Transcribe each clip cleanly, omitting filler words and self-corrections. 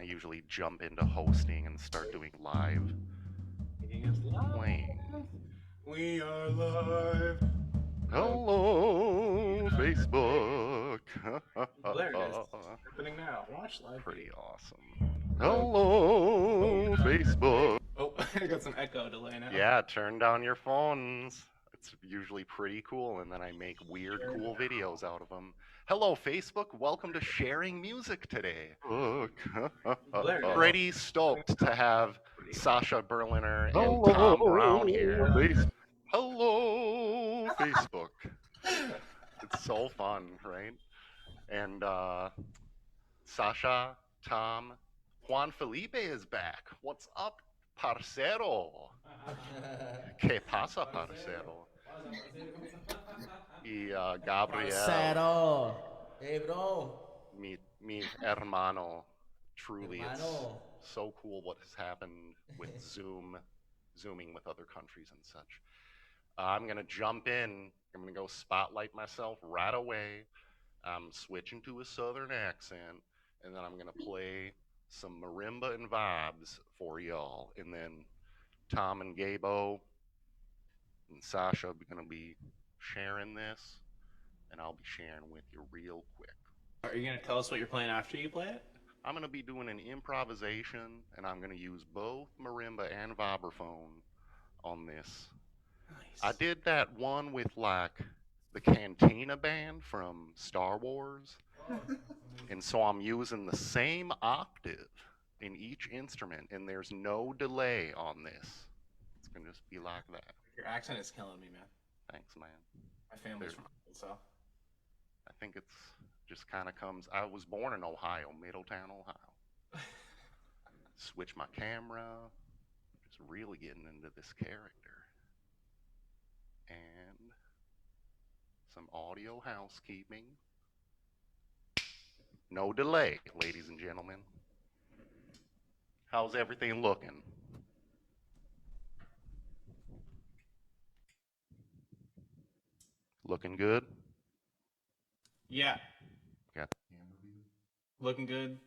usually jump into hosting and start doing live playing. We are live. Hello, Facebook. There it is. Happening now. Watch live feed. Pretty awesome. Hello, Facebook. Oh, I got some echo delay now. Yeah, turn down your phones. It's usually pretty cool, and then I make weird, cool videos out of them. Hello, Facebook. Welcome to Sharing Music today. Pretty stoked to have Sasha Berliner and Tom Brown here. Hello, Facebook. It's so fun, right? And Sasha, Tom, Juan Felipe is back. What's up, parcero? ¿Qué pasa, parcero? Y Gabriel, Cero. Hey, bro. mi hermano. Truly, it's Hermano. so cool what has happened with zooming with other countries and such. I'm going to jump in. I'm going to go spotlight myself right away. I'm switching to a southern accent, and then I'm going to play some marimba and vibes for y'all. And then Tom and Gabo and Sasha are going to be sharing this, and I'll be sharing with you real quick. Are you going to tell us what you're playing after you play it? I'm going to be doing an improvisation, and I'm going to use both marimba and vibraphone on this. Nice. I did that one with like the Cantina band from Star Wars. And so I'm using the same octave in each instrument, and there's no delay on this. It's going to just be like that. Your accent is killing me, man. Thanks, man. My family's from Arkansas. I think it's just kind of comes. I was born in Ohio, Middletown, Ohio. Switch my camera. Just really getting into this character. And some audio housekeeping. No delay, ladies and gentlemen. How's everything looking? Looking good? Yeah. Got Looking good.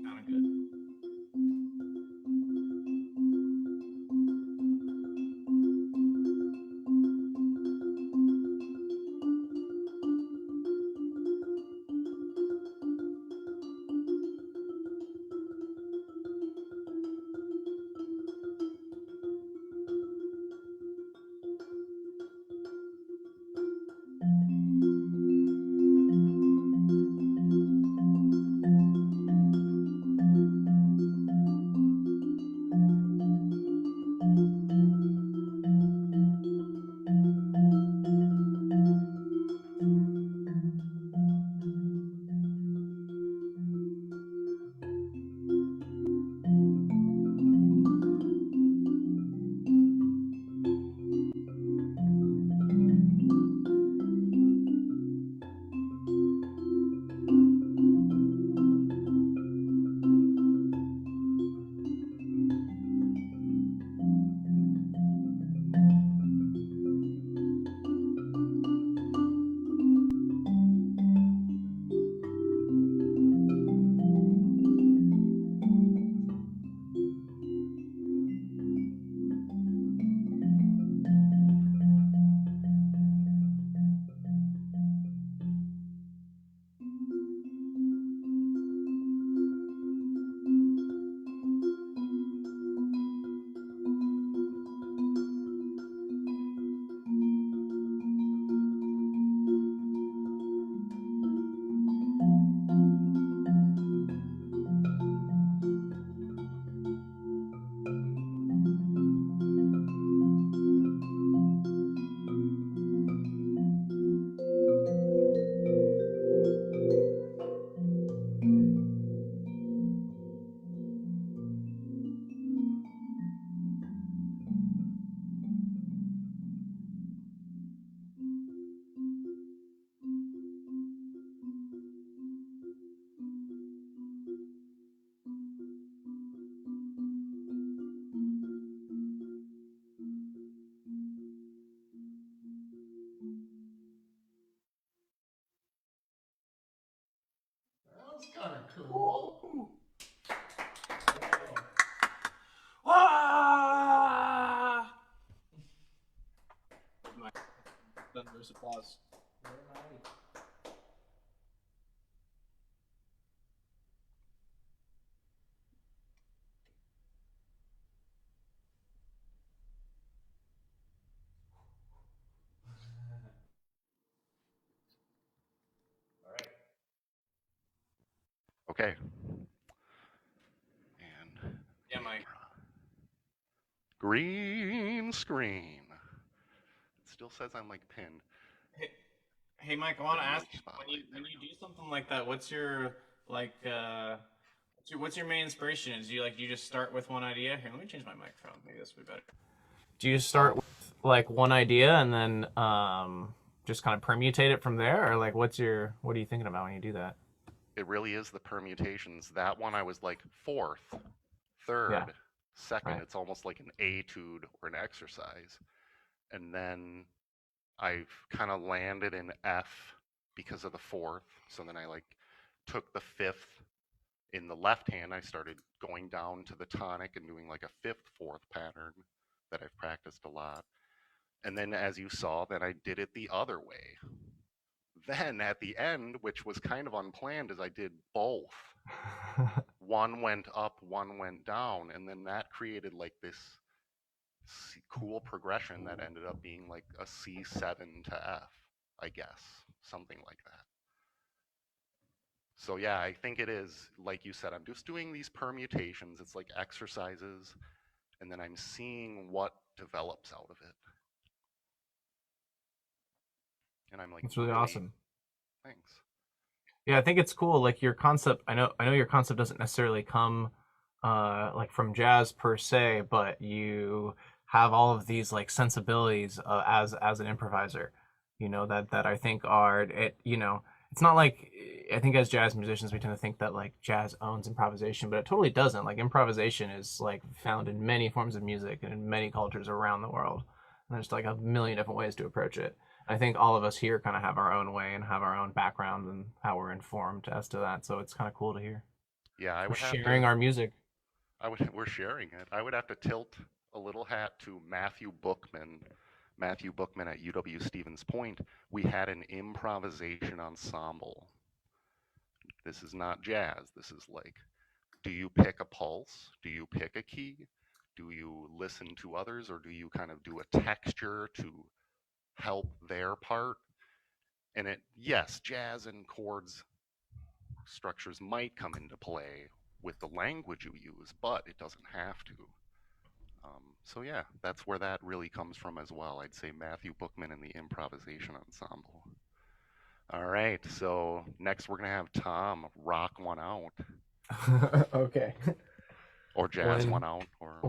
Sounding good. kind of cool. Ah! Thunderous applause. Very nice. All right. Okay. And Yeah, Mike. green screen. It still says I'm like pinned. Hey, Mike. I want to ask you, Spotlight when there. you do something like that, what's your like what's your main inspiration? Is you just start with one idea? Here, let me change my microphone. Maybe this will be better. Do you start with like one idea and then just kind of permutate it from there, or like what are you thinking about when you do that? It really is the permutations. That one I was like fourth, third, Yeah. second. Right. It's almost like an etude or an exercise. And then I've kind of landed in F because of the fourth. So then I like took the fifth in the left hand. I started going down to the tonic and doing like a fifth, fourth pattern that I've practiced a lot. And then as you saw, then I did it the other way. Then at the end, which was kind of unplanned, is I did both. One went up, one went down, and then that created like this cool progression that ended up being like a C7 to F, I guess, something like that. So yeah, I think it is, like you said, I'm just doing these permutations. It's like exercises, and then I'm seeing what develops out of it. And I'm like, It's really awesome. Thanks. Yeah, I think it's cool. Like your concept, I know your concept doesn't necessarily come like from jazz per se, but you have all of these like sensibilities as an improviser. You know that I think are it. You know, it's not like I think as jazz musicians we tend to think that like jazz owns improvisation, but it totally doesn't. Like improvisation is like found in many forms of music and in many cultures around the world. And there's like a million different ways to approach it. I think all of us here kind of have our own way and have our own background and how we're informed as to that. So it's kind of cool to hear. Yeah, I We're would have sharing to. our music. We're sharing it. I would have to tilt a little hat to Matthew Bookman. Matthew Bookman at UW Stevens Point. We had an improvisation ensemble. This is not jazz. This is like, do you pick a pulse? Do you pick a key? Do you listen to others, or do you kind of do a texture to help their part? And yes, jazz and chords structures might come into play with the language you use, but it doesn't have to. So yeah, that's where that really comes from as well. I'd say Matthew Bookman and the improvisation ensemble. All right, so next we're gonna have Tom rock one out, Okay. or jazz one out, or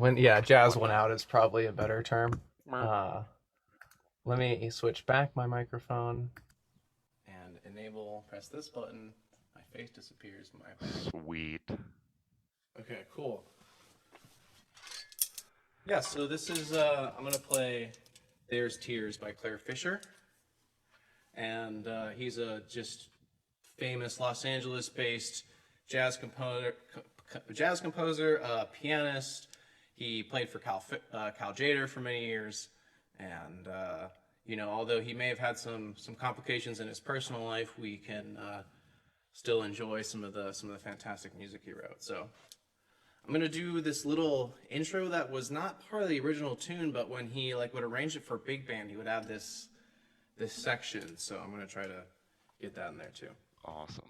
Jazz one out is probably a better term. Let me switch back my microphone and enable. Press this button. My face disappears. Sweet. Okay, cool. Yeah, so this is, I'm going to play There's Tears by Claire Fisher. And he's a just famous Los Angeles-based jazz composer, pianist. He played for Cal Tjader for many years. And, you know, although he may have had some complications in his personal life, we can still enjoy some of the fantastic music he wrote. So I'm gonna do this little intro that was not part of the original tune, but when he like would arrange it for big band, he would have this section. So I'm gonna try to get that in there too. Awesome.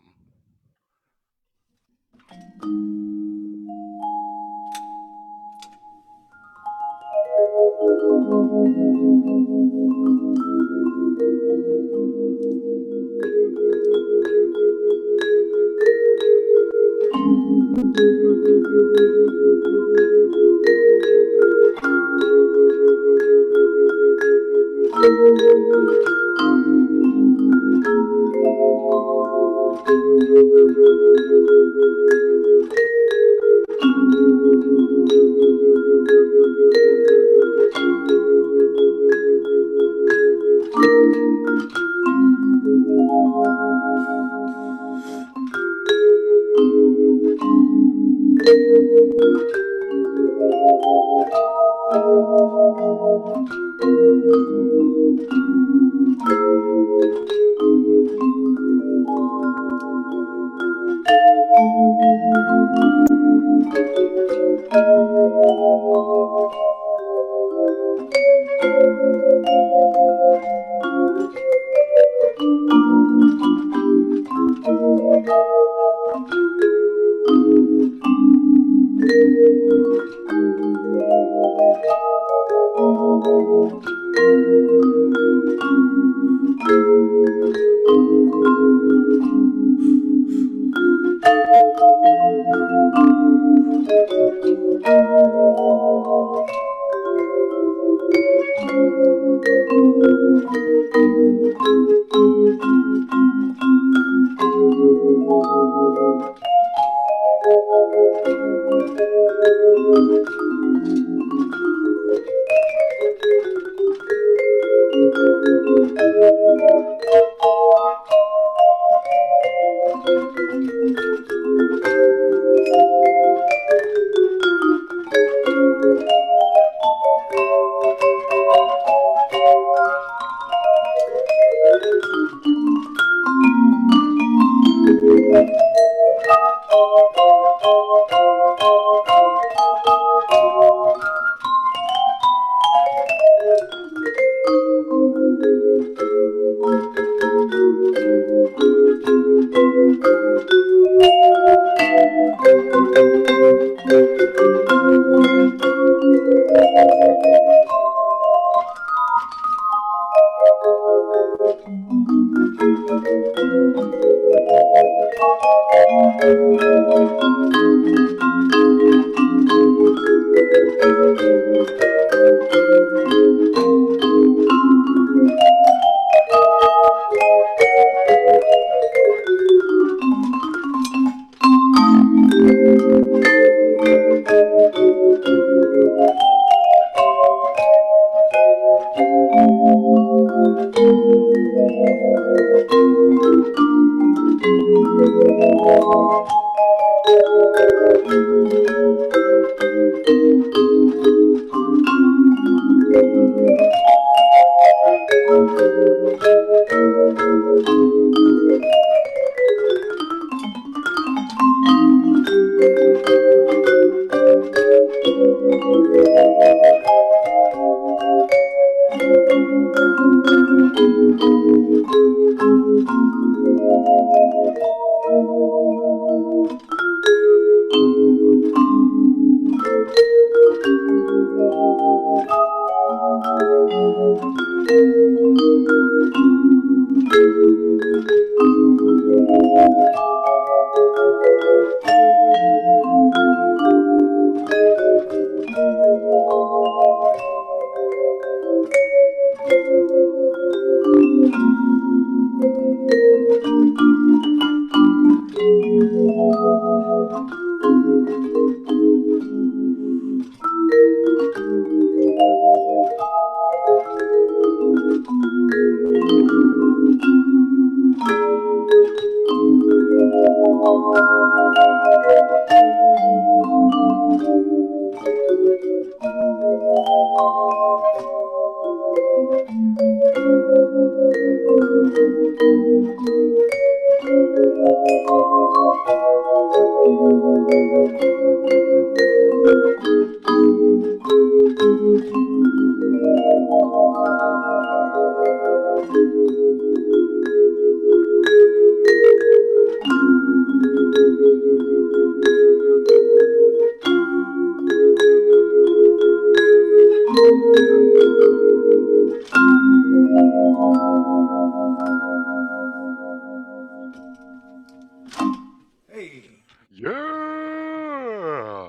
Hey. Yeah.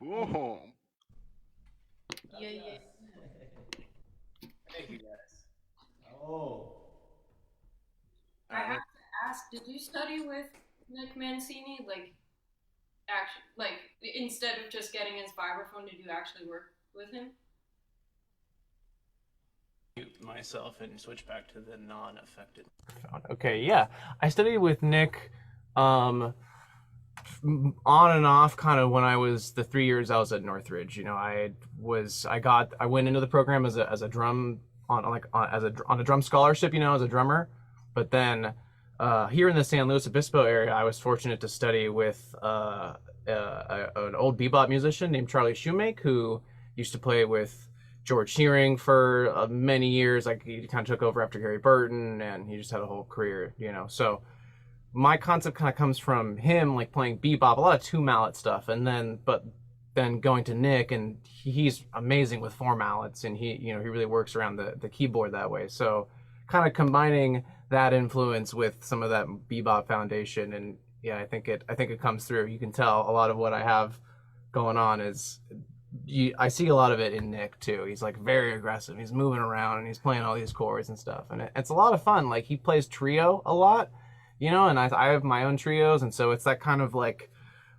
Boom. Yeah, yeah. Thank you guys. Oh. I have to ask, did you study with Nick Mancini? Like, actually, like, instead of just getting his vibraphone, did you actually work with him? Mute myself and switch back to the non-affected. Okay, yeah, I studied with Nick. on and off, kind of when I was the 3 years I was at Northridge. I went into the program as a drum on a drum scholarship, as a drummer. But then here in the San Luis Obispo area, I was fortunate to study with an old bebop musician named Charlie Shoemake, who used to play with George Shearing for many years. Like, he kind of took over after Gary Burton, and he just had a whole career, So my concept kind of comes from him, like playing bebop, a lot of two mallet stuff, but then going to Nick, and he's amazing with four mallets, and he really works around the keyboard that way. So kind of combining that influence with some of that bebop foundation, and yeah, I think it comes through. You can tell a lot of what I have going on I see a lot of it in Nick too. He's like very aggressive. He's moving around and he's playing all these chords and stuff, and it's a lot of fun. Like, he plays trio a lot, and I have my own trios, and so it's that kind of like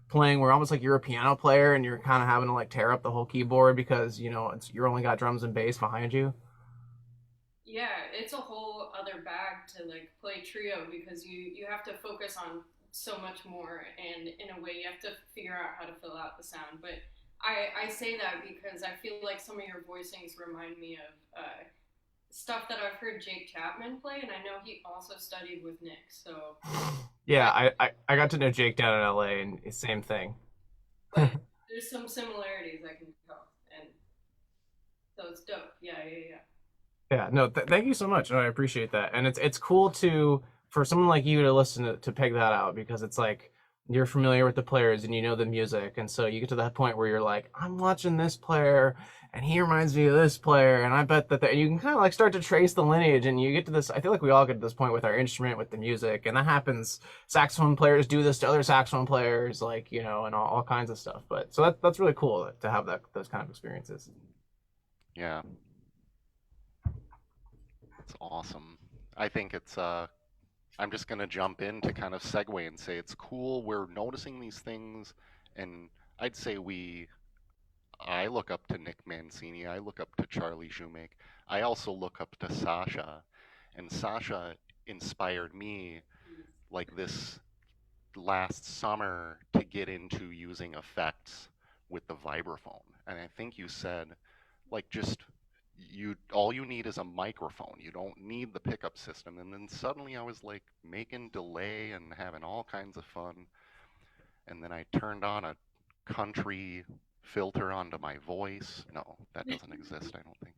playing where almost like you're a piano player and you're kind of having to like tear up the whole keyboard because you're only got drums and bass behind you. Yeah, it's a whole other bag to like play trio because you have to focus on so much more, and in a way you have to figure out how to fill out the sound. But I say that because I feel like some of your voicings remind me of stuff that I've heard Jake Chapman play, and I know he also studied with Nick. So Yeah, I got to know Jake down in LA, and it's same thing. but there's some similarities I can tell, and so it's dope. Yeah. Yeah, no, thank you so much. No, I appreciate that, and it's cool for someone like you to listen to peg that out, because it's like you're familiar with the players and you know the music, and so you get to that point where you're like, I'm watching this player, and he reminds me of this player, and I bet and you can kind of like start to trace the lineage, and you get to this. I feel like we all get to this point with our instrument, with the music, and that happens. Saxophone players do this to other saxophone players, like and all kinds of stuff. But so that's really cool to have those kind of experiences. Yeah. It's awesome. I think I'm just going to jump in to kind of segue and say it's cool. We're noticing these things, and I'd say I look up to Nick Mancini. I look up to Charlie Shoemake. I also look up to Sasha, and Sasha inspired me like this last summer to get into using effects with the vibraphone. And I think you said, like, just all you need is a microphone. You don't need the pickup system. And then suddenly I was like making delay and having all kinds of fun. And then I turned on a country filter onto my voice. No, that doesn't exist, I don't think.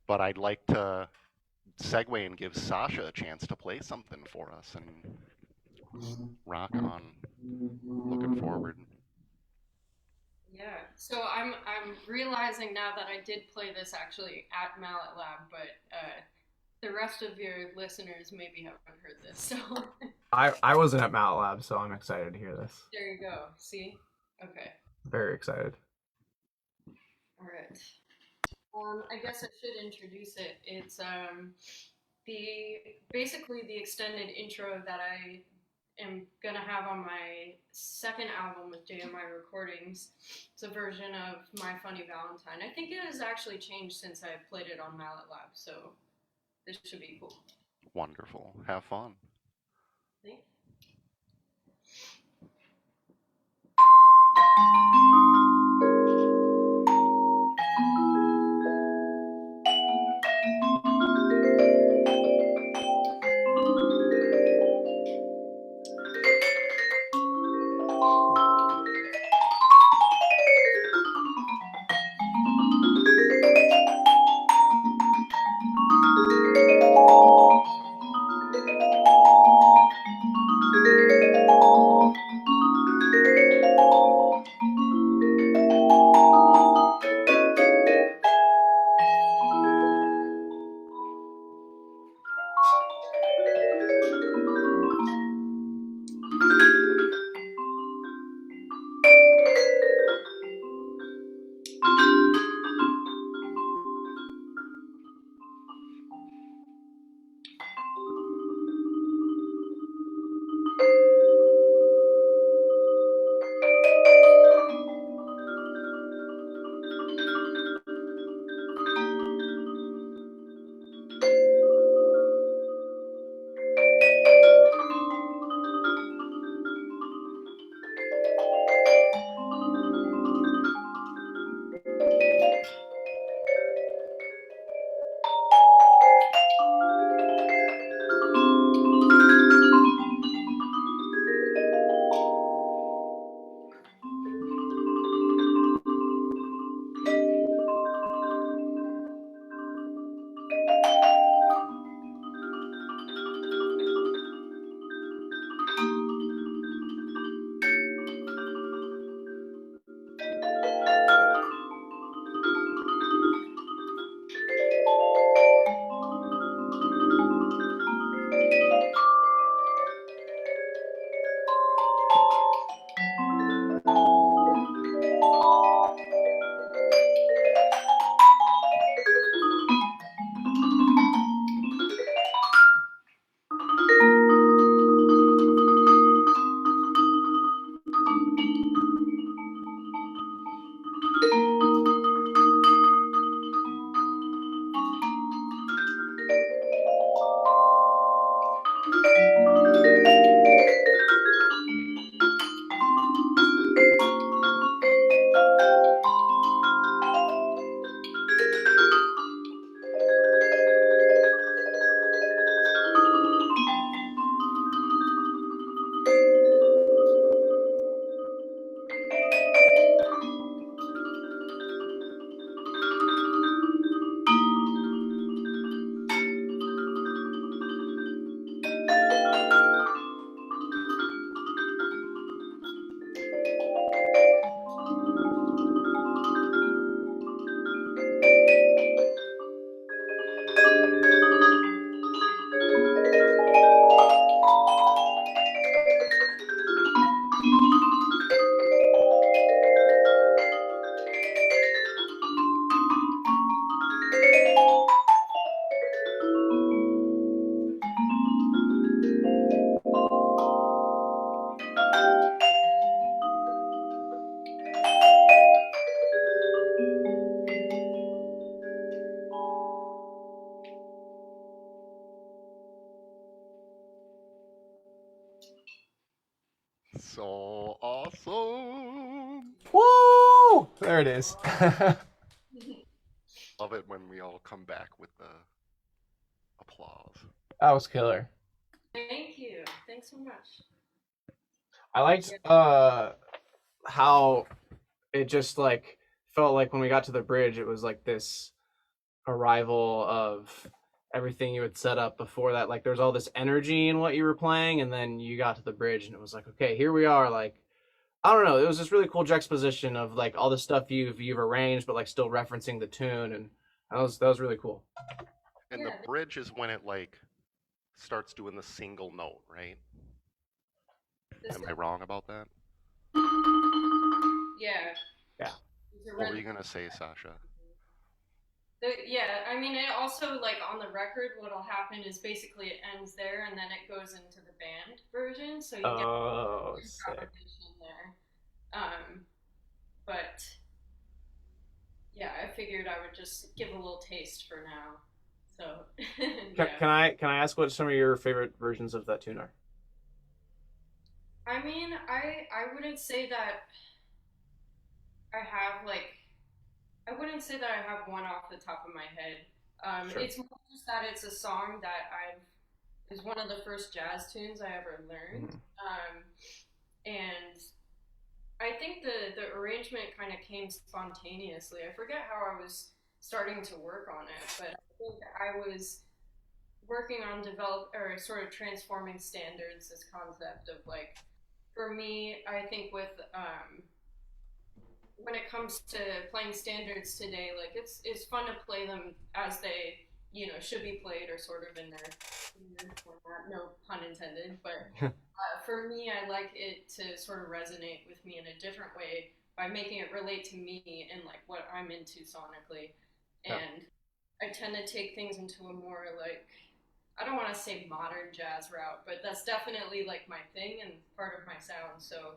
But I'd like to segue and give Sasha a chance to play something for us and rock on. Looking forward. Yeah, so I'm realizing now that I did play this actually at Mallet Lab, but the rest of your listeners maybe haven't heard this. So I wasn't at Mallet Lab, so I'm excited to hear this. There you go. See? Okay. Very excited. All right. I guess I should introduce it. It's basically the extended intro that I am gonna have on my second album with JMI Recordings. It's a version of My Funny Valentine. I think it has actually changed since I played it on Mallet Lab, so this should be cool. Wonderful. Have fun. Thanks. so awesome. Woo! There it is. Love it when we all come back with the applause. That was killer. Thank you. Thanks so much. I liked how it just like felt like when we got to the bridge, it was like this arrival of everything you had set up before that. Like there was all this energy in what you were playing, and then you got to the bridge, and it was like, okay, here we are. Like I don't know, it was this really cool juxtaposition of like all the stuff you've arranged, but like still referencing the tune, and that was really cool. And Yeah. the bridge is when it like starts doing the single note, right? This Am I wrong about that? Yeah. Yeah. It's a What were red- you gonna say, Sasha? Yeah, I mean, it also, like, on the record, what'll happen is basically it ends there, and then it goes into the band version, so you get Oh, sick. improvisation there. But, yeah, I figured I would just give a little taste for now. So, yeah. Can I ask what some of your favorite versions of that tune are? I mean, I wouldn't say that I have, like, I wouldn't say that I have one off the top of my head. Sure. It's more just that it's a song that is one of the first jazz tunes I ever learned. And I think the arrangement kind of came spontaneously. I forget how I was starting to work on it, but I think I was working on sort of transforming standards, this concept of like, for me, I think with when it comes to playing standards today, like it's fun to play them as they should be played, or sort of in their format. No pun intended, but for me, I like it to sort of resonate with me in a different way by making it relate to me and like what I'm into sonically. Yeah. And I tend to take things into a more like, I don't want to say modern jazz route, but that's definitely like my thing and part of my sound. So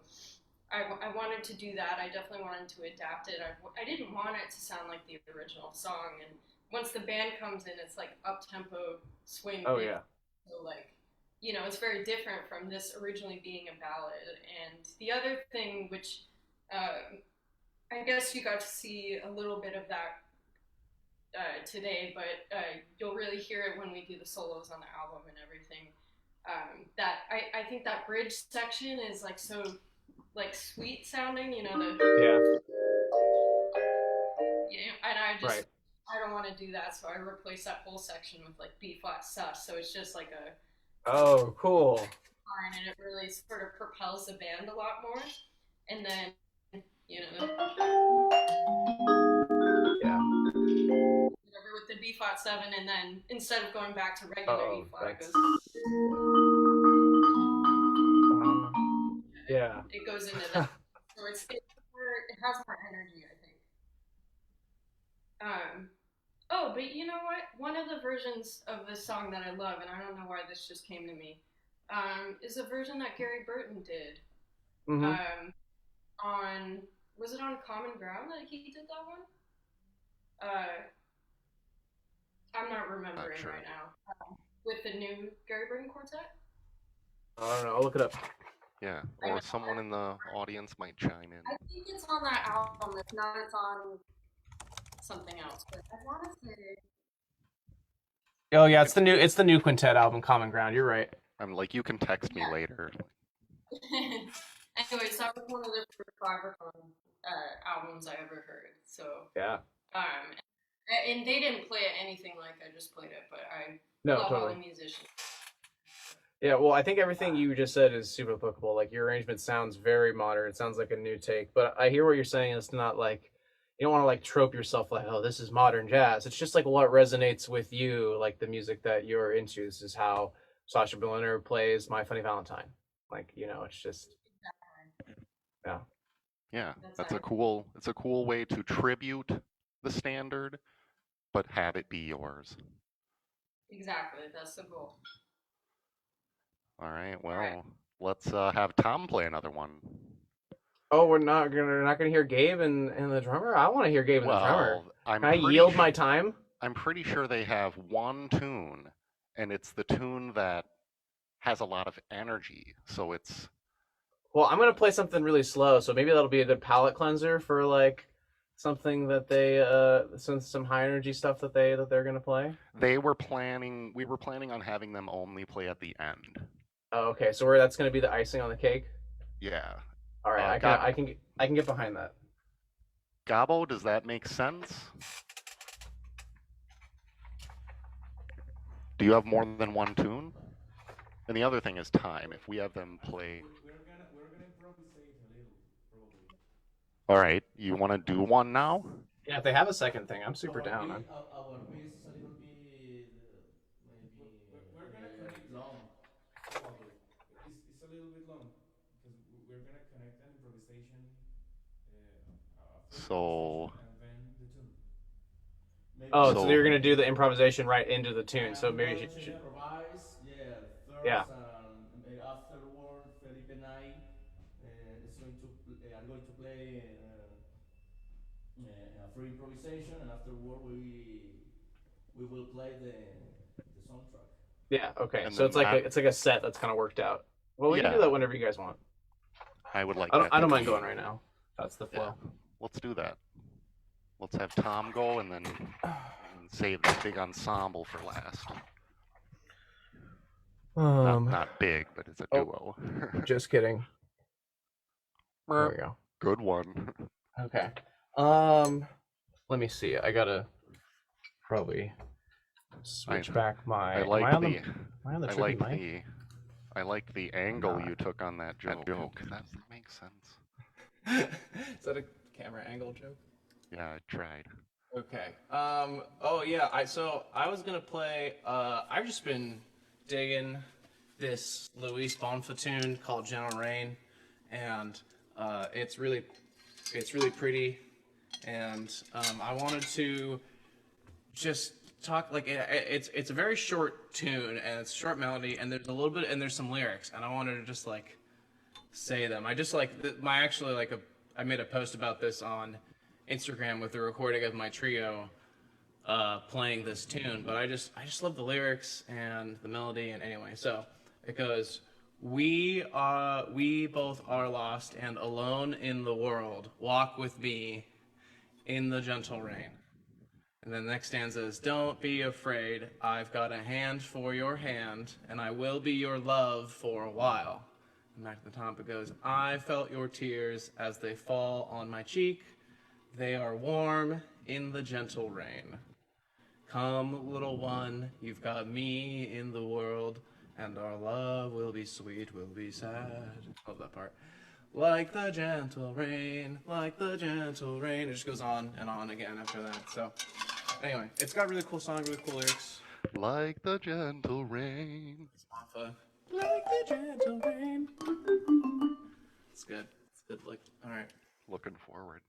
I wanted to do that. I definitely wanted to adapt it. I didn't want it to sound like the original song. And once the band comes in, it's like up-tempo swing. Oh yeah. So like, it's very different from this originally being a ballad. And the other thing, which I guess you got to see a little bit of that today, but you'll really hear it when we do the solos on the album and everything. That I think that bridge section is like so like sweet sounding, Yeah. and I just Right. I don't want to do that, so I replace that whole section with like B flat sus, so it's just like a Oh, cool. line, and it really sort of propels the band a lot more. And then Yeah. whatever with the B flat 7, and then instead of going back to regular E flat, it That's goes. yeah. It goes into that. So it has more energy, I think. Oh, but you know what? One of the versions of this song that I love, and I don't know why this just came to me, is a version that Gary Burton did. Mhm. Was it on Common Ground that he did that one? I'm not remembering sure. right now. With the new Gary Burton quartet? I don't know. I'll look it up. Yeah, or someone in the audience might chime in. I think it's on that album. If not, it's on something else. But I want to say. Oh yeah, it's the new quintet album, Common Ground. You're right. I'm like, you can text me later. Anyways, that was one of the first Vibraphone albums I ever heard. So Yeah. And they didn't play it anything like I just played it, but I No, love all totally. the musicians. Yeah, well, I think everything you just said is super applicable. Like your arrangement sounds very modern. It sounds like a new take. But I hear what you're saying. It's not like you don't want to like trope yourself like, oh, this is modern jazz. It's just like what resonates with you, like the music that you're into. This is how Sasha Berliner plays My Funny Valentine. Like, it's just Yeah, it's a cool way to tribute the standard, but have it be yours. Exactly, that's the goal. All right, well, let's have Tom play another one. Oh, we're not gonna hear Gabe and the drummer? I want to hear Gabe and the drummer. I'm Can I pretty yield my time? I'm pretty sure they have one tune, and it's the tune that has a lot of energy. So it's Well, I'm gonna play something really slow, so maybe that'll be a good palate cleanser for like something that they some high energy stuff that they're gonna play. We were planning on having them only play at the end. Oh, okay. So that's gonna be the icing on the cake. Yeah. All right, I can get behind that. Gabo, does that make sense? Do you have more than one tune? And the other thing is time. If we have them play. We're gonna improvise a little, probably. All right, you want to do one now? Yeah, if they have a second thing, I'm super down. Our piece is a little bit maybe we're gonna connect long. Probably. It's a little bit long because we're gonna connect an improvisation. So. And then the tune. Maybe Oh, so So- you're gonna do the improvisation right into the tune. So maybe you improvise, should. improvise, yeah, first, Yeah. and afterward, Felipe and I are going to play a free improvisation, and afterward we will play the soundtrack. Yeah. Okay. And So it's then like it's like a set that's kind of worked out. Well, we can Yeah. do that whenever you guys want. I would like I don't. that I to don't mind be- going right now. That's the flow. Let's do that. Let's have Tom go and then save the big ensemble for last. Not big, but it's a duo. Just kidding. There we go. Good one. Okay. Let me see. I gotta probably switch back my. I am like I on the. the? Am I on the I tricky like mic? the. I like the angle Not. you took on that joke. That makes sense. Is that a camera angle joke? Yeah, I tried. Okay. Oh yeah. I was gonna play. I've just been digging this Luis Bonfa tune called "Gentle Rain," and it's really pretty. And I wanted to just talk like it's a very short tune and it's a short melody and there's a little bit and there's some lyrics and I wanted to just like say them. I just like I made a post about this on Instagram with the recording of my trio playing this tune, but I just love the lyrics and the melody. And anyway, so it goes, we both are lost and alone in the world, walk with me in the gentle rain. And then the next stanza is, don't be afraid, I've got a hand for your hand and I will be your love for a while. And back to the top it goes, I felt your tears as they fall on my cheek. They are warm in the gentle rain. Come, little one, you've got me in the world, and our love will be sweet, will be sad. Love that part. Like the gentle rain, like the gentle rain. It just goes on and on again after that. So, anyway, it's got a really cool song, really cool lyrics. Like the gentle rain. Like the gentle rain. It's good. It's good. Like, all right. Looking forward.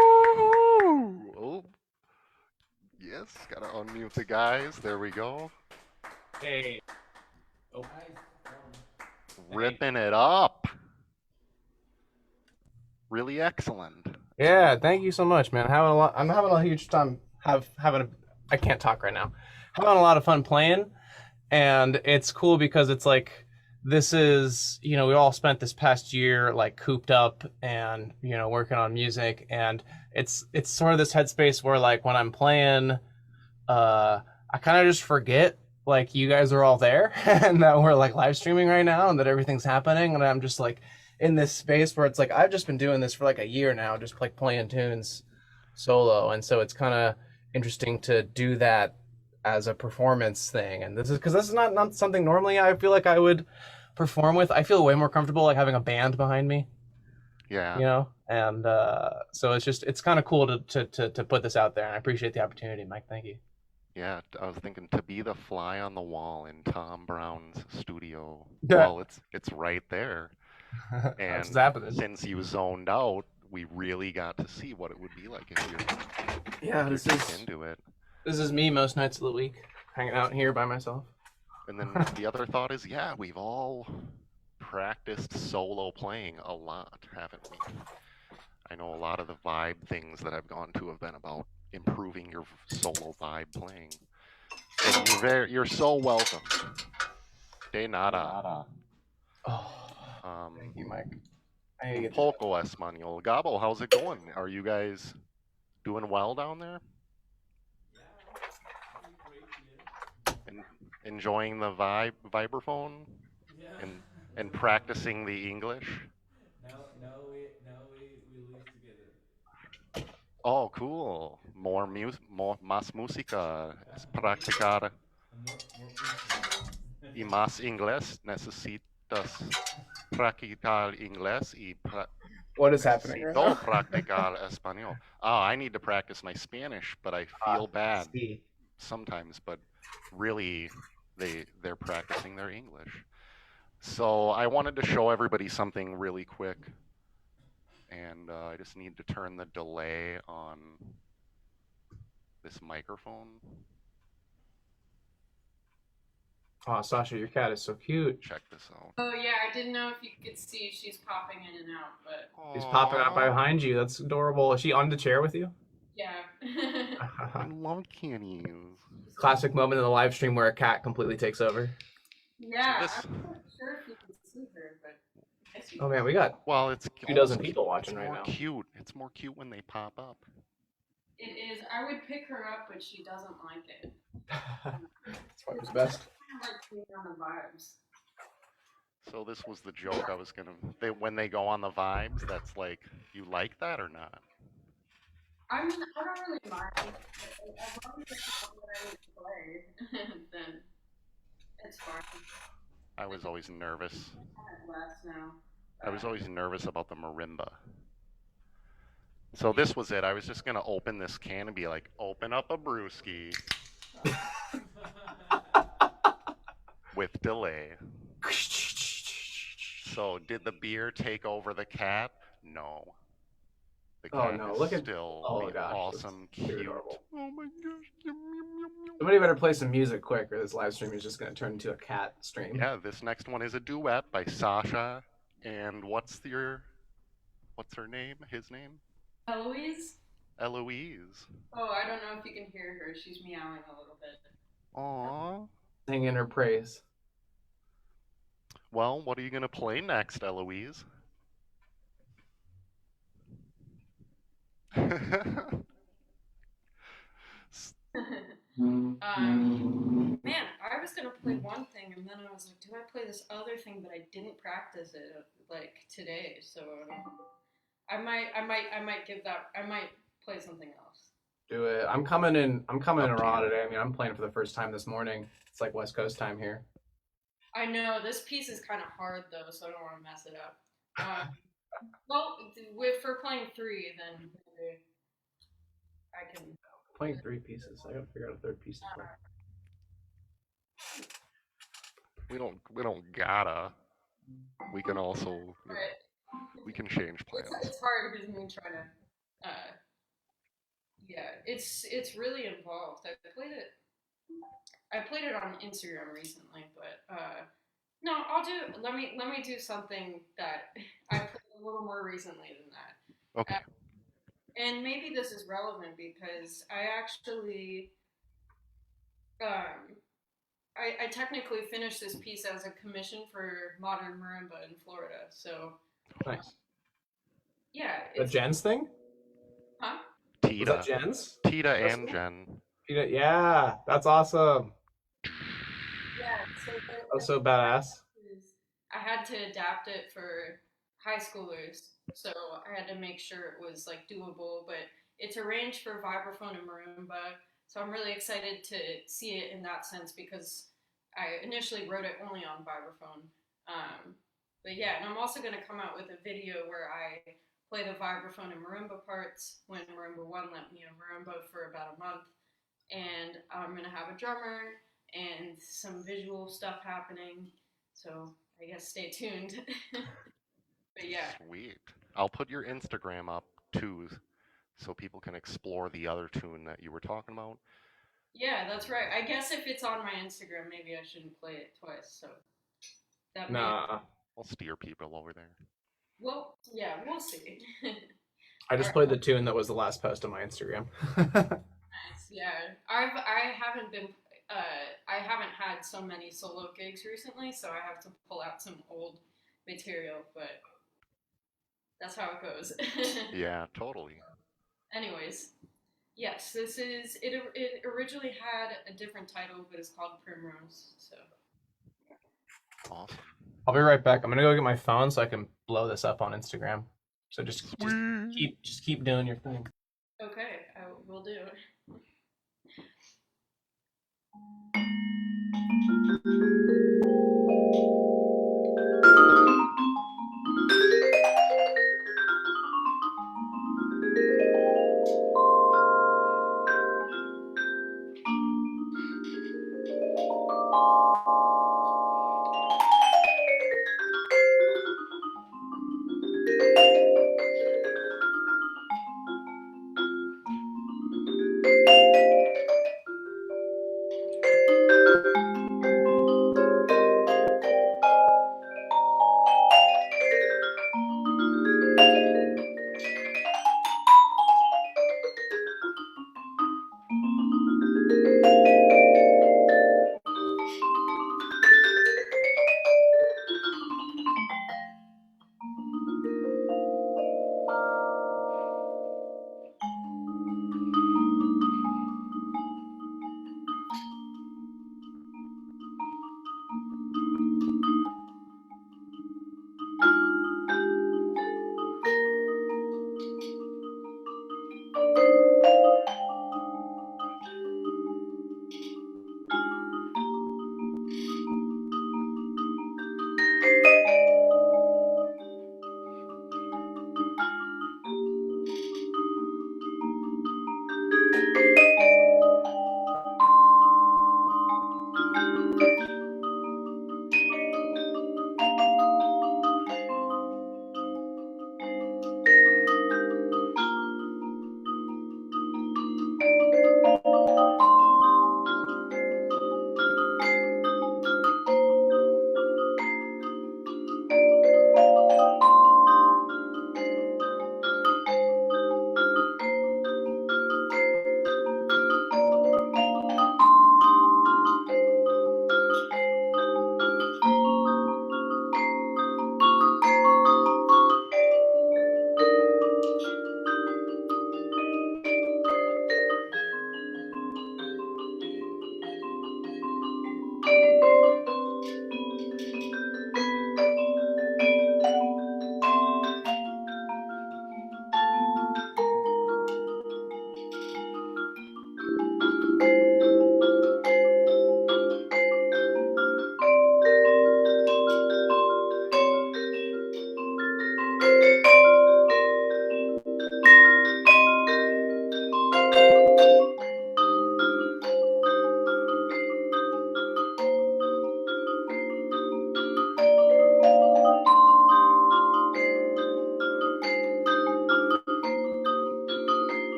Woo! Oh, yes, gotta unmute the guys. There we go. Hey. Oh. Ripping it up. Really excellent. Yeah, thank you so much, man. I'm having a huge time. I can't talk right now. Having a lot of fun playing, and it's cool because it's like this is we all spent this past year like cooped up and working on music, and it's sort of this headspace where like when I'm playing, I kind of just forget like you guys are all there and that we're like live streaming right now and that everything's happening, and I'm just like in this space where it's like I've just been doing this for like a year now, just like playing tunes solo, and so it's kind of interesting to do that as a performance thing. And this is because this is not something normally I feel like I would perform with. I feel way more comfortable like having a band behind me, Yeah. and so it's kind of cool to put this out there, and I appreciate the opportunity, Mike. Thank you. Yeah, I was thinking to be the fly on the wall in Tom Brown's studio. Yeah. Well, it's right there. That's And what's happening. since you zoned out, we really got to see what it would be like if you're Yeah, if you're deep into it. this is me most nights of the week, hanging out here by myself. And then the other thought is, yeah, we've all practiced solo playing a lot, haven't we? I know a lot of the vibe things that I've gone to have been about improving your solo vibe playing. And you're so welcome. De nada. Oh, thank you, Mike. Poco Espanol. Gabo, how's it going? Are you guys Doing well down there? Yeah, doing great here. En- Enjoying the vibraphone Yeah. and practicing the English? now we live together. Oh, cool. More más música. Es practicar And more instruments. y más inglés. Necesitas practicar inglés y What is happening right necesito now? practicar español. Oh, I need to practice my Spanish, but I feel bad See. sometimes. But really, they're practicing their English. So I wanted to show everybody something really quick, and I just need to turn the delay on this microphone. Oh, Sasha, your cat is so cute. Check this out. Oh yeah, I didn't know if you could see. She's popping in and out, but She's popping out Aw, behind you. That's adorable. Is she on the chair with you? yeah. I love kitties. Classic moment in the live stream where a cat completely takes over. Yeah, this- I'm not sure if you can see her, but I see. Oh man, we got Well, it's 2 dozen almost- people watching it's right more now. cute. It's more cute when they pop up. It is. I would pick her up, but she doesn't like it. That's why it was best. Kind of like being on the vibes. So this was the joke I was gonna. When they go on the vibes, that's like, you like that or not? I mean, I don't really mind. As long as it's not what I would play, then it's fine. I was always nervous. Kind of less now. I was always nervous about the marimba. So this was it. I was just gonna open this can and be like, open up a brewski with delay. So did the beer take over the cat? No. The Oh, cat no, is look at- still oh, the gosh, awesome, that's very cute. adorable. Oh my gosh. Yum, yum, yum, yum. Somebody better play some music quick, or this live stream is just going to turn into a cat stream. Yeah, this next one is a duet by Sasha and what's her name? His name? Eloise? Eloise. Oh, I don't know if you can hear her. She's meowing a little bit. Aww. Sing in her praise. Well, what are you gonna play next, Eloise? Man, I was gonna play one thing, and then I was like, do I play this other thing? But I didn't practice it like today, so I might give that. I might play something else. Do it. I'm coming in raw today. I mean, I'm playing for the first time this morning. It's like West Coast time here. I know this piece is kind of hard though, so I don't want to mess it up. Well, if we're playing 3, then maybe I can. Playing 3 pieces. I gotta figure out a third piece to play. we don't gotta. We can also, But we can change plans. it's hard because me trying to. Yeah, it's really involved. I played it on Instagram recently, but no, let me do something that I played a little more recently than that. Okay. And maybe this is relevant because I actually I technically finished this piece as a commission for Modern Marimba in Florida. So Nice. yeah, The it's Jens thing? huh? Was Tita. that Jens? Tita That's and cool. Jen. Yeah, that's awesome. Yeah, so That's so badass. I had to adapt it for high schoolers, so I had to make sure it was like doable. But it's arranged for vibraphone and marimba, so I'm really excited to see it in that sense because I initially wrote it only on vibraphone. But yeah, and I'm also going to come out with a video where I play the vibraphone and marimba parts when Marimba One lent me a marimba for about a month, and I'm going to have a drummer and some visual stuff happening. So I guess stay tuned. But yeah, Sweet. I'll put your Instagram up too, so people can explore the other tune that you were talking about. yeah, that's right. I guess if it's on my Instagram, maybe I shouldn't play it twice. So that Nah. I'll steer people over there. Well, yeah, we'll see. I just played the tune that was the last post on my Instagram. Nice. Yeah, I haven't had so many solo gigs recently, so I have to pull out some old material, but that's how it goes. Yeah, totally. Anyways, Yes, this is it. It originally had a different title, but it's called Primrose. So Awesome. I'll be right back. I'm gonna go get my phone so I can blow this up on Instagram. So just keep doing your thing. okay, I will do.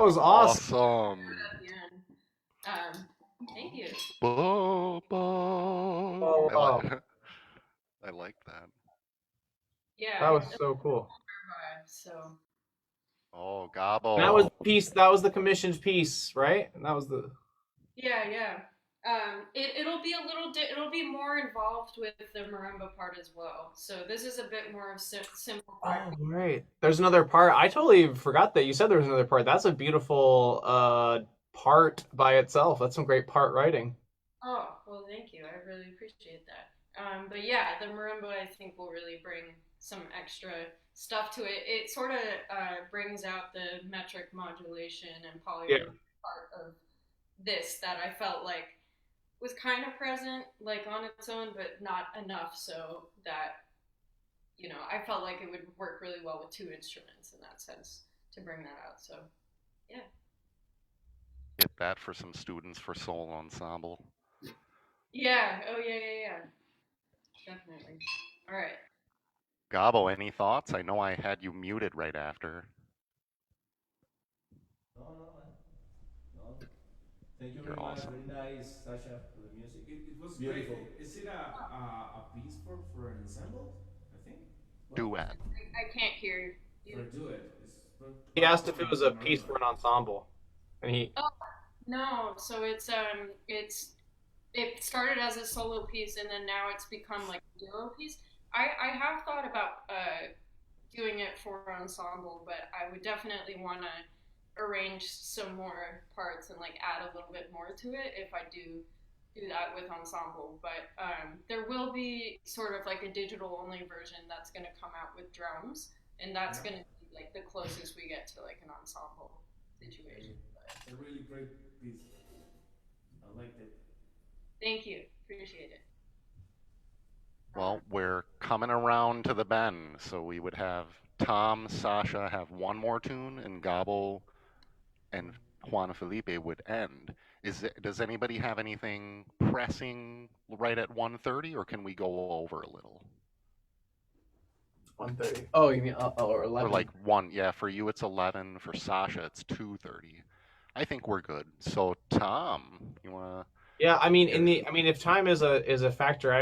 was awesome. Awesome. At the end. Thank you. Bo, bo. Oh, wow. I like that. Yeah. That was it's so cool. a vibe, so. Oh, Gabo. That was the piece. That was the commissioned piece, right? And that was the. Yeah, yeah. It'll be a little. It'll be more involved with the marimba part as well. So this is a bit more of simple part. Oh, right. There's another part. I totally forgot that you said there was another part. That's a beautiful part by itself. That's some great part writing. Oh, well, thank you. I really appreciate that. But yeah, the marimba I think will really bring some extra stuff to it. It sort of brings out the metric modulation and polyrhythm part of this that I felt like was kind of present, like on its own, but not enough so that, you know, I felt like it would work really well with two instruments in that sense to bring that out. So, yeah. Get that for some students for soul ensemble. Yeah. Oh, yeah. Definitely. All right. Gabo, any thoughts? I know I had you muted right after. No, man. No. Thank you You're very much. awesome. Very nice, Sasha, for the music. It was Beautiful. great. Is it a piece for an ensemble? I think. Duet. I can't hear you. For a duet. He asked if it was a piece for an ensemble, and he. No, so it started as a solo piece and then now it's become like a duo piece. I have thought about doing it for ensemble, but I would definitely want to arrange some more parts and like add a little bit more to it if I do that with ensemble. But there will be sort of like a digital only version that's going to come out with drums, and that's going to be like the closest we get to like an ensemble situation. It's a really great piece. I liked it. Thank you. Appreciate it. Well, we're coming around to the bend, so we would have Tom, Sasha have one more tune, and Gabo and Juan Felipe would end. Does anybody have anything pressing right at 1:30, or can we go over a little? 1:30. Oh, you mean or 11? Or like one, yeah. For you it's 11. For Sasha it's 2:30. I think we're good. So Tom, you wanna? Yeah, I mean, if time is a factor,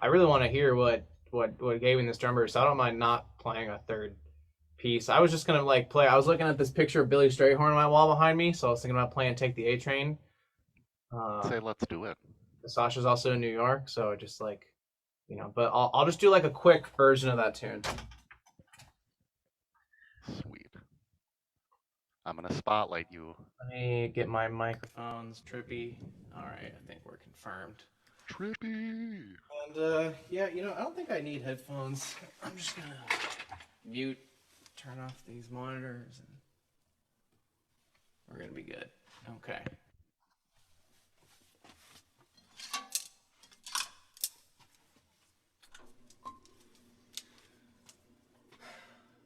I really want to hear what Gabe and this drummer. So I don't mind not playing a third piece. I was just gonna like play. I was looking at this picture of Billy Strayhorn on my wall behind me, so I was thinking about playing "Take the A Train." Say let's do it. Sasha's also in New York, so just like, you know. But I'll just do like a quick version of that tune. Sweet. I'm gonna spotlight you. Let me get my microphones trippy. All right, I think we're confirmed. Trippy. And yeah, you know, I don't think I need headphones. I'm just gonna mute, turn off these monitors, and we're gonna be good. Okay.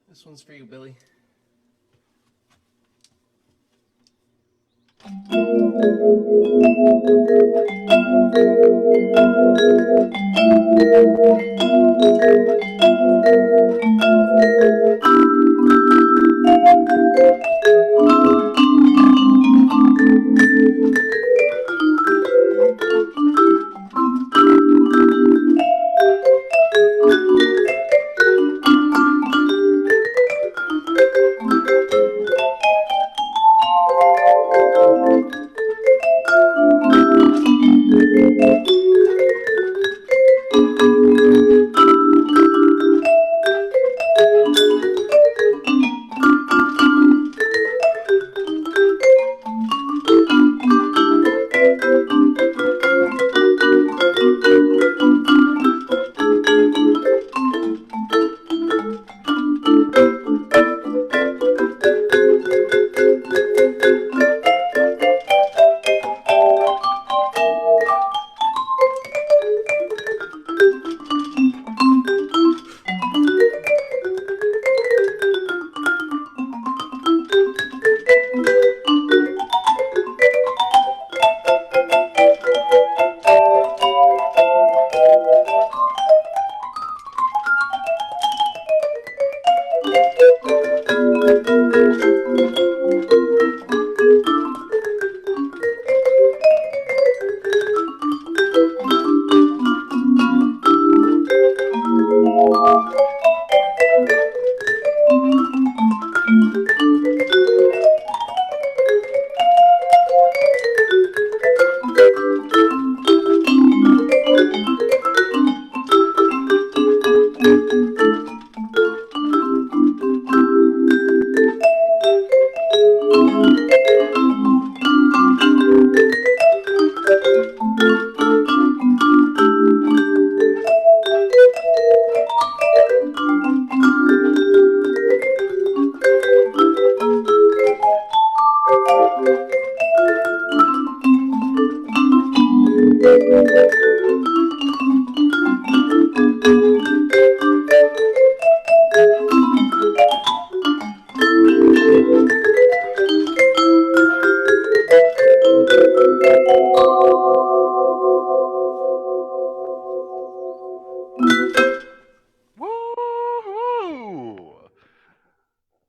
This one's for you, Billy. Woo!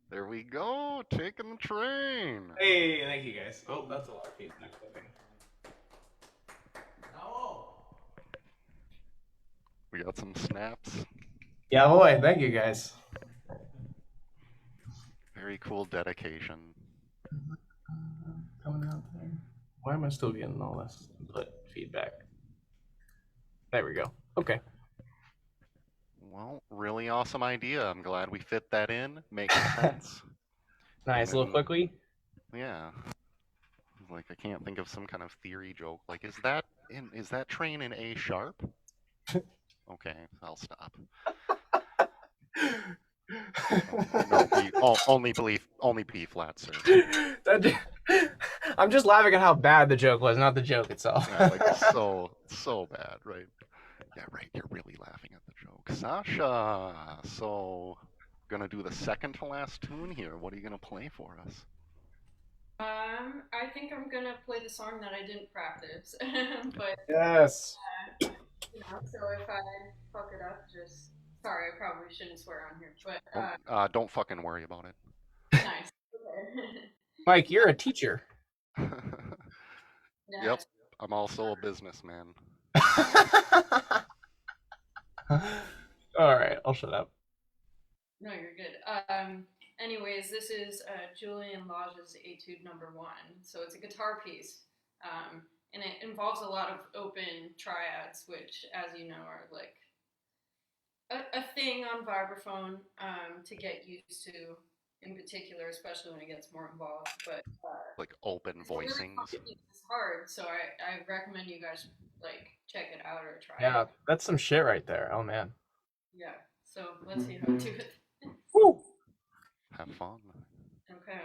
There we go, taking the train. Hey, thank you guys. Oh, that's a lot of feedback. We got some snaps. Yeah, boy, thank you guys. Very cool dedication. Coming out there. Why am I still getting all this input feedback? There we go. Okay. Well, really awesome idea. I'm glad we fit that in. Makes sense. Nice, a little quickly. Yeah. Like I can't think of some kind of theory joke. Like, is that train in A sharp? Okay, I'll stop. No, only B flat, sir. I'm just laughing at how bad the joke was, not the joke itself. Yeah, like so bad, right? Yeah, right. You're really laughing at the joke, Sasha. So, gonna do the second to last tune here. What are you gonna play for us? I think I'm gonna play the song that I didn't practice, but Yes. you know, so if I fuck it up, just sorry. I probably shouldn't swear on here, but Don't fucking worry about it. nice. Okay. Mike, you're a teacher. Yep, I'm also a businessman. All right, I'll shut up. No, you're good. Anyways, this is Julian Lage's Etude Number 1. So it's a guitar piece, and it involves a lot of open triads, which, as you know, are like a thing on vibraphone to get used to, in particular, especially when it gets more involved. But like open voicings. Really it's hard, so I recommend you guys like check it out or try it. Yeah, that's some shit right there. Oh man. Yeah. So let's see how to do it. Woo! Have fun. Okay.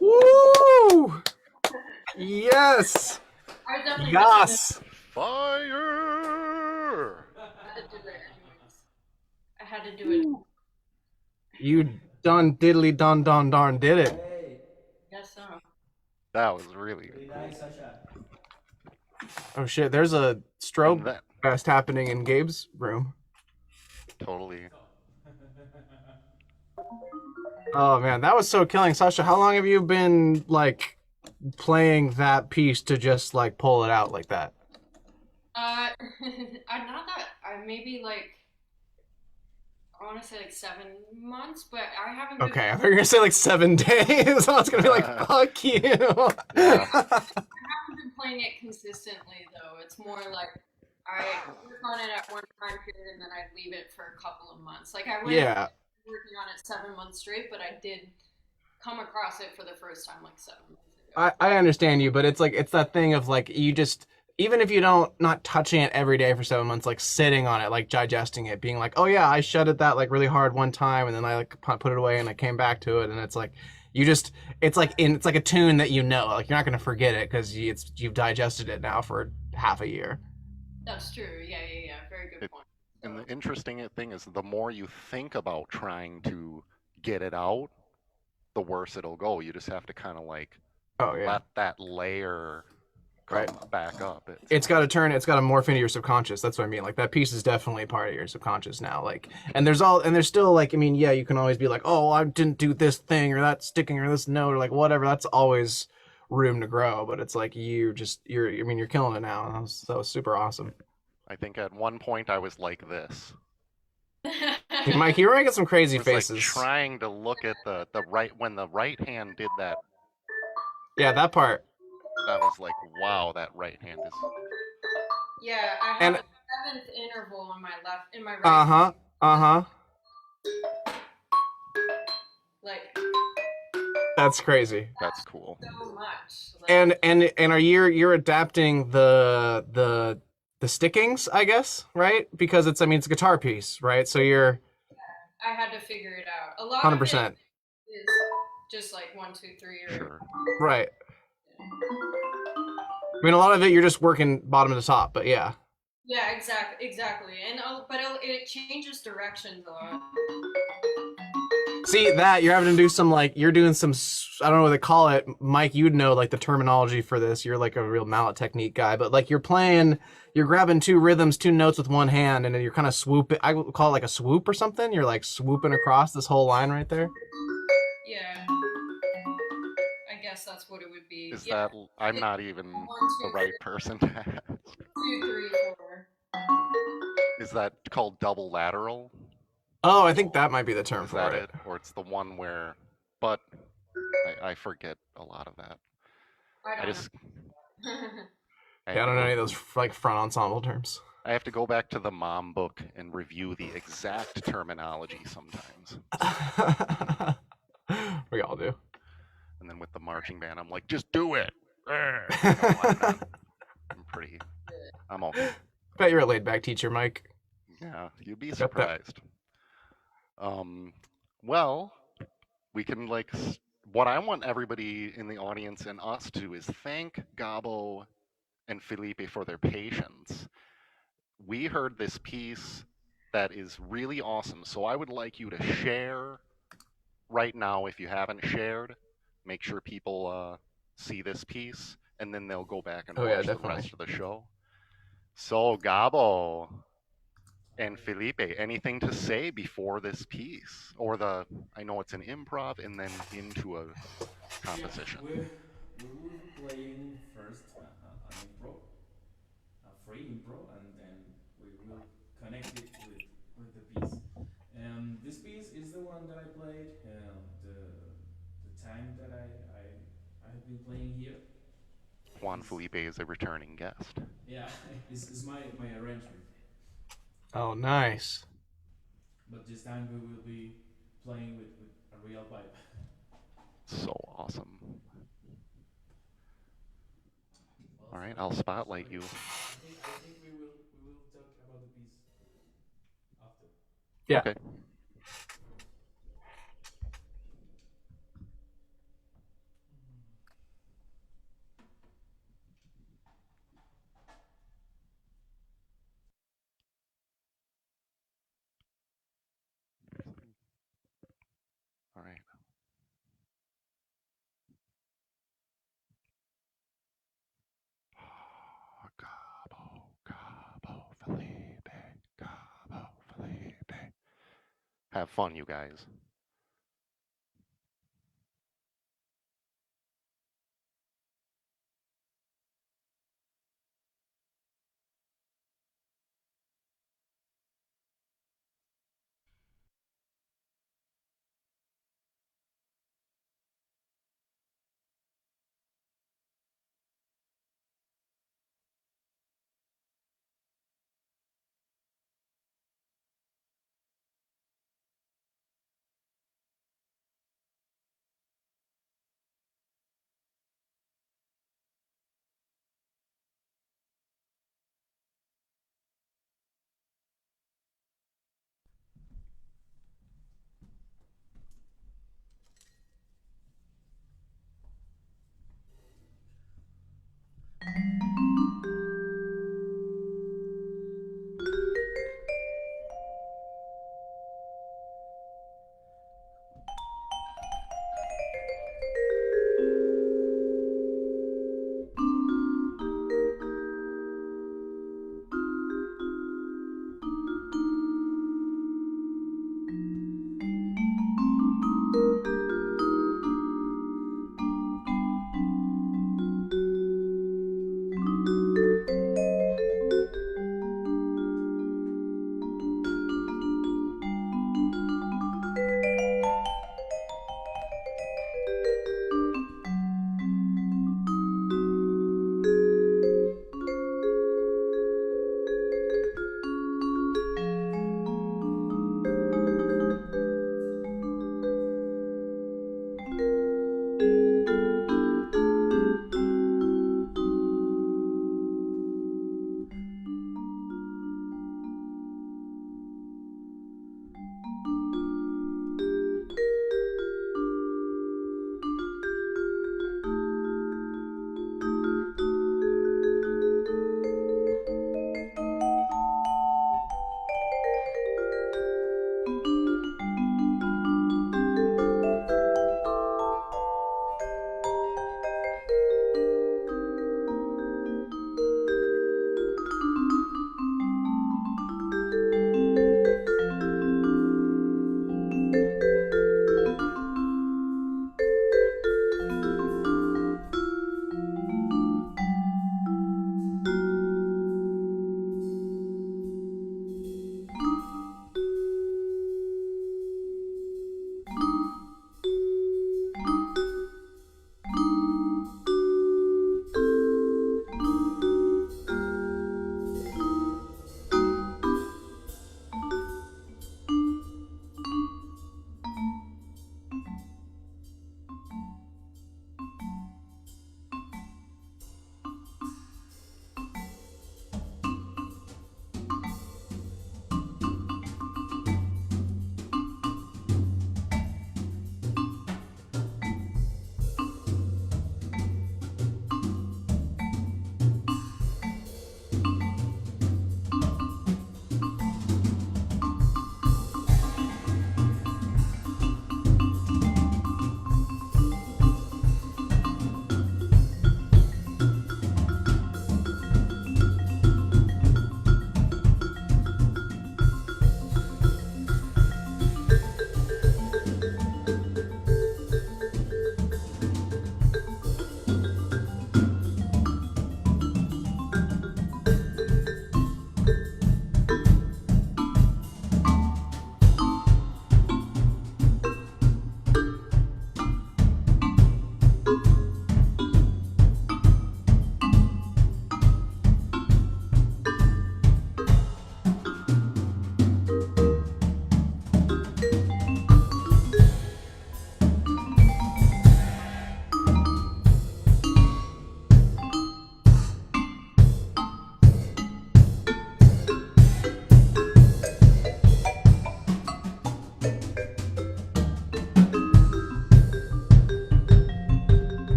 Woo! Yes. I definitely Yes. Fire! had to do it anyway. had to do it. You done diddly dun dun darn did it. Hey, Guess so. That was really very cool. nice, Sasha. Oh shit, there's a And strobe that fest happening in Gabe's room. totally. Oh man, that was so killing. Sasha, how long have you been like playing that piece to just like pull it out like that? I'm not that. I maybe like I want to say like 7 months, but I haven't been. Okay, I thought you were gonna say like 7 days. I was gonna be like, fuck you. Yeah. Haven't been playing it consistently though. It's more like I work on it at one time period and then I leave it for a couple of months. Like I went Yeah. working on it 7 months straight, but I did come across it for the first time like 7 months ago. I understand you, but it's like it's that thing of like you just even if you don't not touching it every day for 7 months, like sitting on it, like digesting it, being like, oh yeah, I shut that like really hard one time, and then I like put it away and I came back to it, and it's like you just it's like a tune that you know, like you're not gonna forget it because you've digested it now for half a year. That's true. Yeah, yeah, yeah. Very good It, point. and the interesting thing is, the more you think about trying to get it out, the worse it'll go. You just have to kind of like Oh yeah. let that layer come Right. back up. It's got to morph into your subconscious. That's what I mean. Like that piece is definitely part of your subconscious now. Like, and there's still like, I mean, yeah, you can always be like, oh, I didn't do this thing or that sticking or this note or like whatever. That's always room to grow. But it's like I mean, you're killing it now. That was super awesome. I think at one point I was like this. Dude, Mike, you were making some crazy It was like faces. trying to look at the right when the right hand did that. Yeah, that part. That was like, wow, that right hand is. Yeah, I have And a seventh interval in my right. uh-huh. Like That's crazy. That's cool. so much. Like, And are you're adapting the stickings, I guess, right? Because it's a guitar piece, right? So you're I had to figure it out. A lot 100%. of it is just like 1, 2, 3, or Sure. Right. I mean, a lot of it you're just working bottom to top, but yeah. yeah, exactly. And but it changes directions a lot. See that you're having to do some like you're doing some I don't know what they call it, Mike. You'd know like the terminology for this. You're like a real mallet technique guy, but like you're grabbing two rhythms, two notes with one hand, and then you're kind of swooping. I would call it like a swoop or something. You're like swooping across this whole line right there. Yeah, I guess that's what it would be. Is Yeah, that I'm not even 1, 2, the right person to ask. 2, 3, 4. Is that called double lateral? Oh, I think that might be the term Is for that it. it? Or it's the one where, but I forget a lot of that. I I don't just know. I Yeah, I don't know any have of those like front ensemble terms. I have to go back to the mom book and review the exact terminology sometimes. We all do. And then with the marching band, I'm like, just do it. I'm okay. Bet you're a laid back teacher, Mike. Yeah, you'd be Yep, surprised. Well, we can what I want everybody in the audience and us to do is thank Gabo and Felipe for their patience. We heard this piece that is really awesome, so I would like you to share right now if you haven't shared. Make sure people see this piece, and then they'll go back and Oh, yeah, watch the definitely. rest of the show. So, Gabo and Felipe, anything to say before this piece? Or I know it's an improv and then into a composition. Yeah, we will be playing first an improv, a free improv, and then we will connect it with the piece. This piece is the one that I played the time that I have been playing here. Juan Felipe is a returning guest. Yeah, it's my arrangement. Oh, nice. But this time we will be playing with a real pipe. So awesome. All right, I'll spotlight you. I think we will talk about the piece after. Yeah. Okay. Have fun, you guys.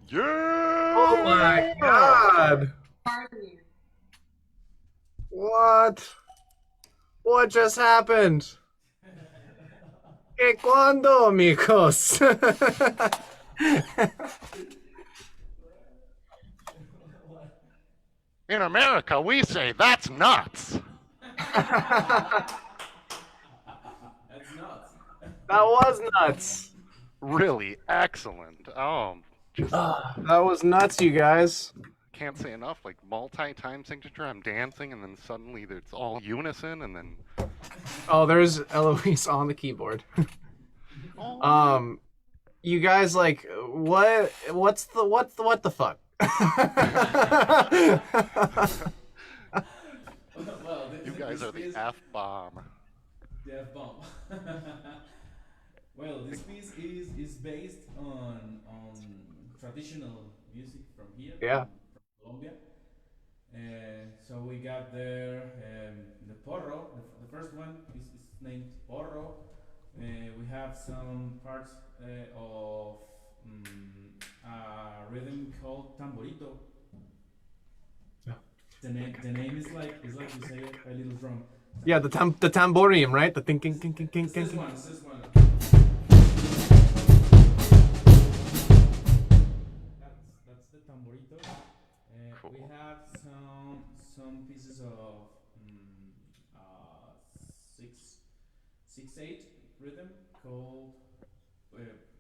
Yeah! Oh my god! Party. What? What just happened? ¿Qué cuándo, amigos? In America, we say that's nuts. That's nuts. That was nuts. Really excellent. That was nuts, you guys. can't say enough. Like multi-time signature, I'm dancing, and then suddenly it's all unison, and then Oh, there's Eloise on the keyboard. oh, You guys like what the fuck? Well, you guys this are the piece, F bomb. the F-bomb. Well, this piece is based on traditional music from here, Yeah. from Colombia. So we got there the porro. The first one is named porro. We have some parts of a rhythm called tamborito. Yeah. The name is like you say it, a little drum. Yeah, the tamborium, right? The thinking, thinking, It's thinking. this one. It's this one. That's the tamborito. Cool. We have some pieces of six 6/8 rhythm called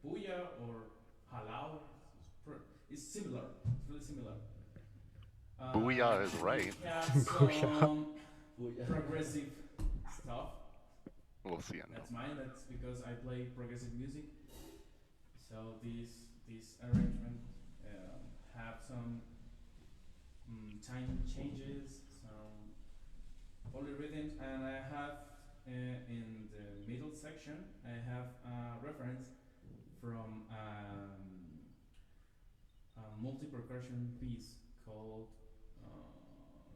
buya or halao. It's similar. It's really similar. Booyah is right. We have Booyah. some progressive stuff. We'll see. That's mine. That's because I play progressive music. So this arrangement have some time changes, some polyrhythms, and I have in the middle section I have a reference from a multi percussion piece called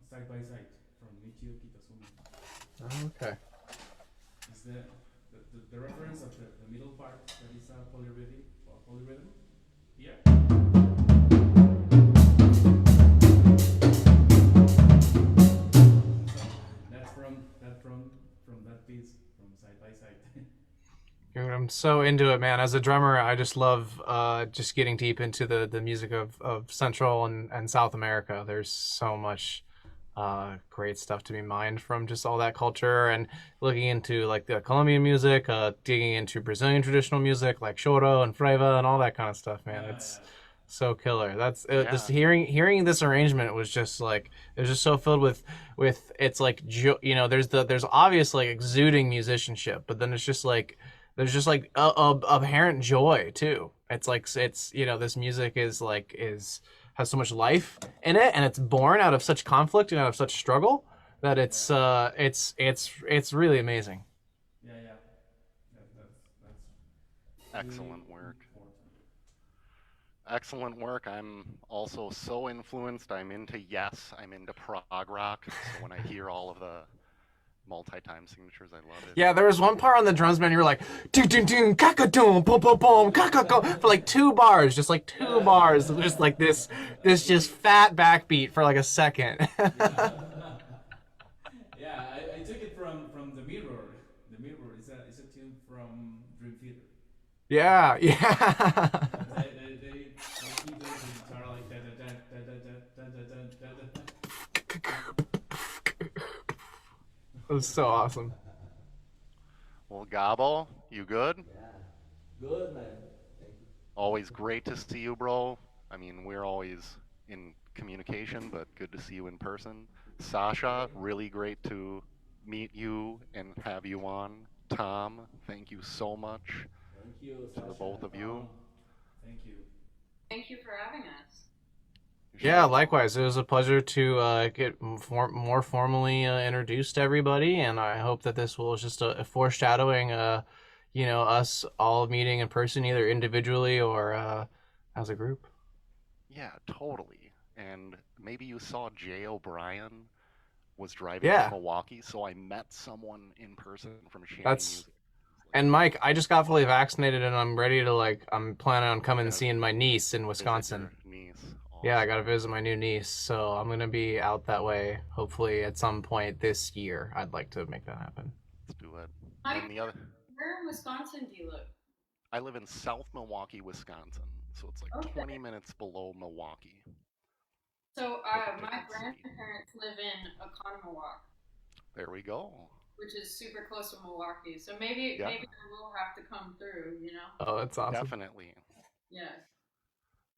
Side by Side from Michio Kitasumi. Okay. Is the reference of the middle part that is a polyrhythm here. So that's from that piece from Side by Side. Dude, I'm so into it, man. As a drummer, I just love just getting deep into the music of Central and South America. There's so much great stuff to be mined from just all that culture, and looking into like the Colombian music, digging into Brazilian traditional music like choro and freva and all that kind of stuff, man. It's so killer. That's just Yeah. hearing this arrangement was just like it was just so filled with it's like there's obvious like exuding musicianship, but then it's just like there's just like a apparent joy too. It's like it's this music is has so much life in it, and it's born out of such conflict and out of such struggle that it's really amazing. Yeah, that's Excellent really work. important. Excellent work. I'm also so influenced. I'm into Yes. I'm into prog rock. So when I hear all of the multi-time signatures, I love it. Yeah, there was one part on the drums, man. You were like, ding ding ding, kaka-dum, boom boom boom, kaka-go, for like 2 bars, just like 2 bars, just like this just fat backbeat for like a second. Yeah, I took it from the mirror. The mirror is a tune from Dream Theater. Yeah, yeah. They keep the guitar like da da da da da da da da da da. It was so awesome. Well, Gabo, you good? Yeah. Good, man. Thank you. Always great to see you, bro. I mean, we're always in communication, but good to see you in person. Sasha, really great to meet you and have you on. Tom, thank you so much Thank you, to Sasha the both and of you. Tom. Thank you. Thank you for having us. Yeah, likewise. It was a pleasure to get more formally introduced to everybody, and I hope that this will just a foreshadowing, us all meeting in person, either individually or as a group. Yeah, totally. And maybe you saw Jay O'Brien was driving Yeah. to Milwaukee, so I met someone in person from Shannon That's- Music. And Mike, I just got fully vaccinated, and I'm ready to I'm planning on coming and Yeah. seeing my niece in Visit Wisconsin. your niece. Yeah, I Awesome. got to visit my new niece, so I'm gonna be out that way. Hopefully, at some point this year, I'd like to make that happen. Let's do it. Mike, And the other, where in Wisconsin do you live? I live in South Milwaukee, Wisconsin, so it's like Okay. 20 minutes below Milwaukee. So Like a my different city. grandparents live in Oconomowoc, There we go. which is super close to Milwaukee. So maybe Yeah. maybe I will have to come through. Oh, that's awesome. Definitely. Yes.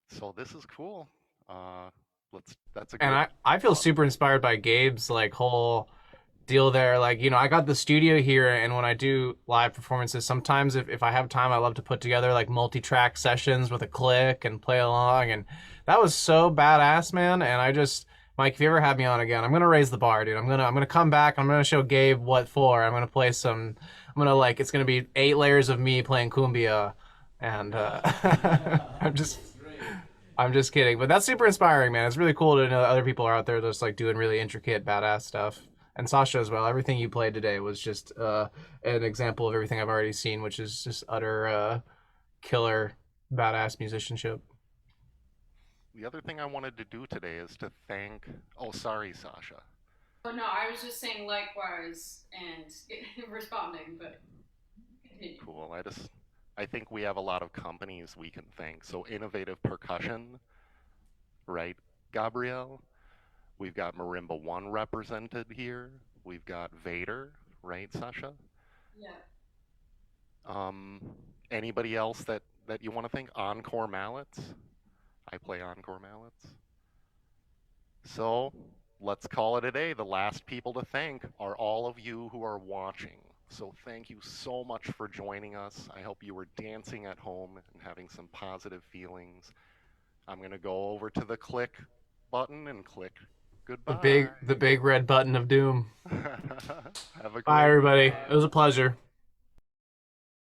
So this is cool. That's a good. And I feel super inspired by Gabe's like whole deal there. Like, I got the studio here, and when I do live performances, sometimes if I have time, I love to put together like multi-track sessions with a click and play along. And that was so badass, man. And Mike, if you ever have me on again, I'm gonna raise the bar, dude. I'm gonna come back. I'm gonna show Gabe what for. I'm gonna play some. I'm gonna it's gonna be 8 layers of me playing cumbia, and I'm just. It's great. I'm just kidding, but that's super inspiring, man. It's really cool to know that other people are out there just like doing really intricate, badass stuff. And Sasha as well. Everything you played today was just an example of everything I've already seen, which is just utter killer, badass musicianship. The other thing I wanted to do today is to thank. Oh, sorry, Sasha. Oh no, I was just saying likewise and responding, but continue. Cool. I think we have a lot of companies we can thank. So Innovative Percussion, right, Gabrielle? We've got Marimba One represented here. We've got Vader, right, Sasha? Yeah. Anybody else that you want to thank? Encore Mallets. I play Encore Mallets. So let's call it a day. The last people to thank are all of you who are watching. So thank you so much for joining us. I hope you were dancing at home and having some positive feelings. I'm going to go over to the click button and click goodbye. The big red button of doom. Have a Bye, great everybody. It was a pleasure.